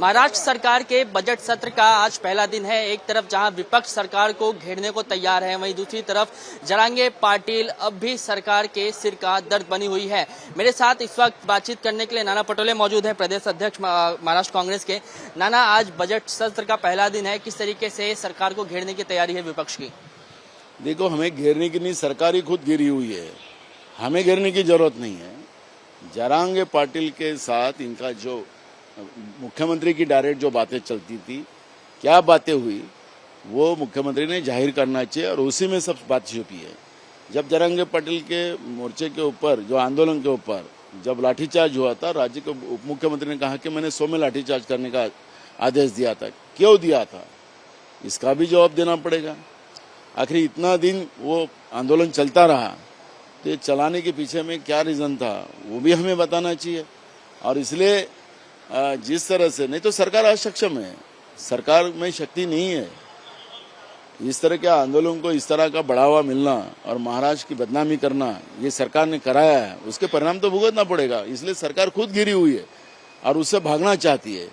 महाराष्ट्र सरकार के बजट सत्र का आज पहला दिन है। एक तरफ जहां विपक्ष सरकार को घेरने को तैयार है, वहीं दूसरी तरफ जरांगे पाटिल अब भी सरकार के सिर का दर्द बनी हुई है। मेरे साथ इस वक्त बातचीत करने के लिए नाना पटोले मौजूद हैं, प्रदेश अध्यक्ष महाराष्ट्र कांग्रेस के। नाना, आज बजट सत्र का पहला दिन है, किस तरीके से सरकार को घेरने की तैयारी है विपक्ष की? देखो, हमें घेरने की नहीं, सरकार ही खुद घिरी हुई है, हमें घेरने की जरूरत नहीं है। जरांगे पाटिल के साथ इनका जो मुख्यमंत्री की डायरेक्ट जो बातें चलती थी, क्या बातें हुई, वो मुख्यमंत्री ने जाहिर करना चाहिए और उसी में सब बात छुपी है। जब जरांगे पाटिल के मोर्चे के ऊपर, जो आंदोलन के ऊपर जब लाठीचार्ज हुआ था, राज्य के उप मुख्यमंत्री ने कहा कि मैंने 100 में लाठीचार्ज करने का आदेश दिया था। क्यों दिया था, इसका भी जवाब देना पड़ेगा। आखिर इतना दिन वो आंदोलन चलता रहा, तो चलाने के पीछे में क्या रीजन था, वो भी हमें बताना चाहिए। और इसलिए जिस तरह से, नहीं तो सरकार असक्षम है, सरकार में शक्ति नहीं है। इस तरह के आंदोलन को इस तरह का बढ़ावा मिलना और महाराष्ट्र की बदनामी करना, ये सरकार ने कराया है, उसके परिणाम तो भुगतना पड़ेगा। इसलिए सरकार खुद घिरी हुई है और उससे भागना चाहती है,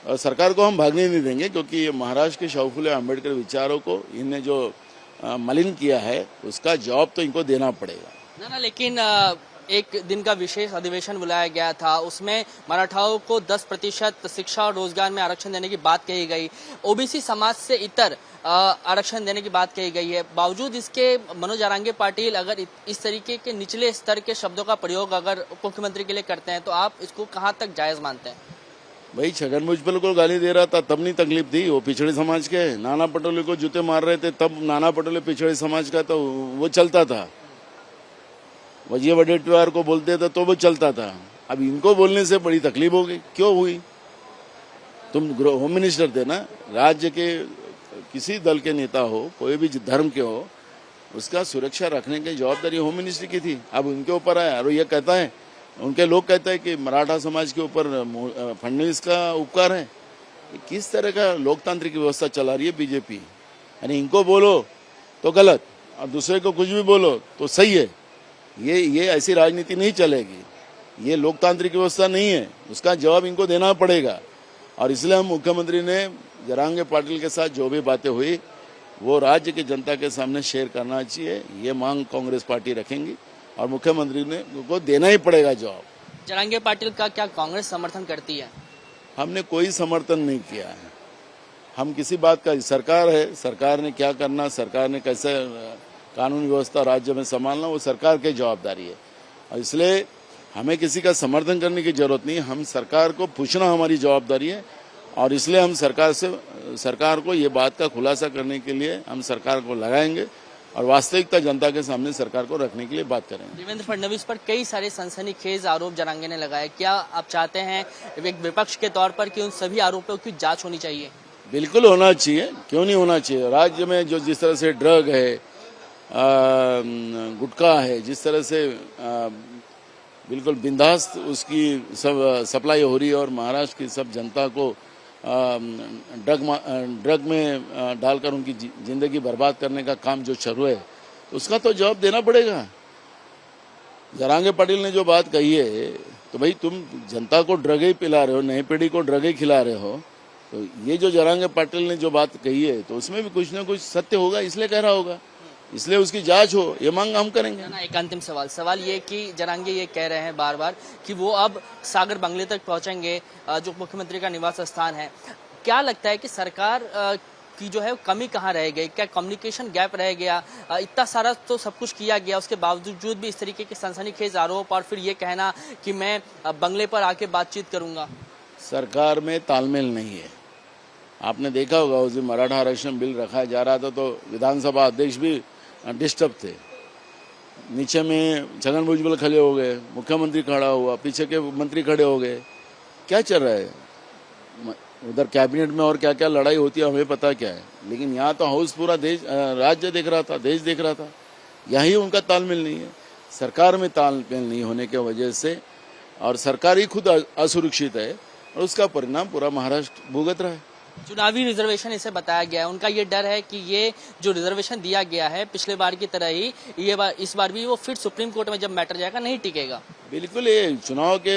और सरकार को हम भागने नहीं देंगे, क्योंकि ये महाराष्ट्र के शाहू फुले आम्बेडकर विचारों को इन्हें जो मलिन किया है, उसका जवाब तो इनको देना पड़ेगा। ना, लेकिन एक दिन का विशेष अधिवेशन बुलाया गया था, उसमें मराठाओं को 10% शिक्षा और रोजगार में आरक्षण देने की बात कही गई, ओबीसी समाज से इतर आरक्षण देने की बात कही गई है। बावजूद इसके मनोज जरांगे पाटिल अगर इस तरीके के निचले स्तर के शब्दों का प्रयोग अगर मुख्यमंत्री के लिए करते हैं, तो आप इसको कहां तक जायज मानते हैं? भाई, छगन भुजबल को गाली दे रहा था तब नहीं तकलीफ थी, वो पिछड़े समाज के। नाना पटोले को जूते मार रहे थे तब नाना पटोले पिछड़े समाज का, तो वो चलता था। वजीर वडेट्टीवार को बोलते थे तो वो चलता था। अब इनको बोलने से बड़ी तकलीफ हो गई। क्यों हुई? तुम होम मिनिस्टर थे ना, राज्य के किसी दल के नेता हो, कोई भी धर्म के हो, उसका सुरक्षा रखने की जवाबदारी होम मिनिस्ट्री की थी। अब उनके ऊपर आया और ये कहता है, उनके लोग कहते हैं कि मराठा समाज के ऊपर फडणवीस का उपकार है। किस तरह का लोकतांत्रिक व्यवस्था चला रही है बीजेपी? यानी इनको बोलो तो गलत और दूसरे को कुछ भी बोलो तो सही है। ये ऐसी राजनीति नहीं चलेगी, ये लोकतांत्रिक व्यवस्था नहीं है, उसका जवाब इनको देना पड़ेगा। और इसलिए हम मुख्यमंत्री ने जरांगे पाटिल के साथ जो भी बातें हुई, वो राज्य की जनता के सामने शेयर करना चाहिए। ये मांग कांग्रेस पार्टी रखेंगी और मुख्यमंत्री ने को देना ही पड़ेगा जवाब। जरांगे पाटिल का क्या कांग्रेस समर्थन करती है? हमने कोई समर्थन नहीं किया है। हम किसी बात का, सरकार है, सरकार ने क्या करना, सरकार ने कैसे कानून व्यवस्था राज्य में संभालना, वो सरकार की जवाबदारी है। और इसलिए हमें किसी का समर्थन करने की जरूरत नहीं है। हम सरकार को पूछना हमारी जवाबदारी है, और इसलिए हम सरकार को ये बात का खुलासा करने के लिए हम सरकार को लगाएंगे और वास्तविकता जनता के सामने सरकार को रखने के लिए बात करेंगे। देवेंद्र फडणवीस पर कई सारे सनसनीखेज आरोप जरांगे ने लगाए। क्या आप चाहते हैं एक विपक्ष के तौर पर कि उन सभी आरोपों की जांच होनी चाहिए? बिल्कुल होना चाहिए, क्यों नहीं होना चाहिए। राज्य में जो जिस तरह से ड्रग है, गुटखा है, जिस तरह से बिल्कुल बिंदास उसकी सब सप्लाई हो रही है, और महाराष्ट्र की सब जनता को ड्रग में डालकर उनकी जिंदगी बर्बाद करने का काम जो शुरू है, तो उसका तो जवाब देना पड़ेगा। जरांगे पाटिल ने जो बात कही है, तो भाई तुम जनता को ड्रग ही पिला रहे हो, नई पीढ़ी को ड्रग ही खिला रहे हो, तो ये जो जरांगे पाटिल ने जो बात कही है, तो उसमें भी कुछ ना कुछ सत्य होगा, इसलिए कह रहा होगा, इसलिए उसकी जांच हो, ये मांग हम करेंगे ना। एक अंतिम सवाल ये कि जरांगे ये कह रहे हैं बार बार कि वो अब सागर बंगले तक पहुंचेंगे, जो मुख्यमंत्री का निवास स्थान है। क्या लगता है कि सरकार की जो है कमी कहाँ रह गई? क्या कम्युनिकेशन गैप रह गया? इतना सारा तो सब कुछ किया गया, उसके बावजूद भी इस तरीके के सनसनीखेज आरोप और फिर ये कहना कि मैं बंगले पर आके बातचीत करूंगा। सरकार में तालमेल नहीं है। आपने देखा होगा, उस दिन मराठा आरक्षण बिल रखा जा रहा था तो विधानसभा अध्यक्ष भी डिस्टर्ब थे। नीचे में छगन भुजबल खड़े हो गए, मुख्यमंत्री खड़ा हुआ, पीछे के मंत्री खड़े हो गए। क्या चल रहा है उधर कैबिनेट में? और क्या क्या लड़ाई होती है हमें पता क्या है, लेकिन यहाँ तो हाउस पूरा देश, राज्य देख रहा था, देश देख रहा था। यही उनका तालमेल नहीं है। सरकार में तालमेल नहीं होने की वजह से, और सरकार ही खुद असुरक्षित है, और उसका परिणाम पूरा महाराष्ट्र भुगत रहा है। चुनावी रिजर्वेशन इसे बताया गया है, उनका ये डर है कि ये जो रिजर्वेशन दिया गया है पिछले बार की तरह ही इस बार भी वो फिर सुप्रीम कोर्ट में जब मैटर जाएगा नहीं टिकेगा। बिल्कुल, ये चुनाव के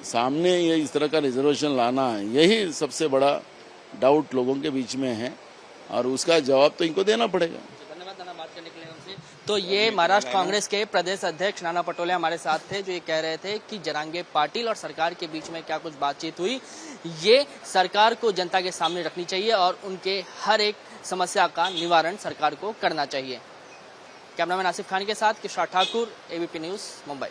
सामने ये इस तरह का रिजर्वेशन लाना, यही सबसे बड़ा डाउट लोगों के बीच में है और उसका जवाब तो इनको देना पड़ेगा। धन्यवाद नाना, बात करने के लिए हमसे। तो ये महाराष्ट्र कांग्रेस के प्रदेश अध्यक्ष नाना पटोले हमारे साथ थे, जो ये कह रहे थे कि जरांगे पाटिल और सरकार के बीच में क्या कुछ बातचीत हुई, ये सरकार को जनता के सामने रखनी चाहिए और उनके हर एक समस्या का निवारण सरकार को करना चाहिए। कैमरामैन आसिफ खान के साथ किशोर ठाकुर, एबीपी न्यूज, मुंबई।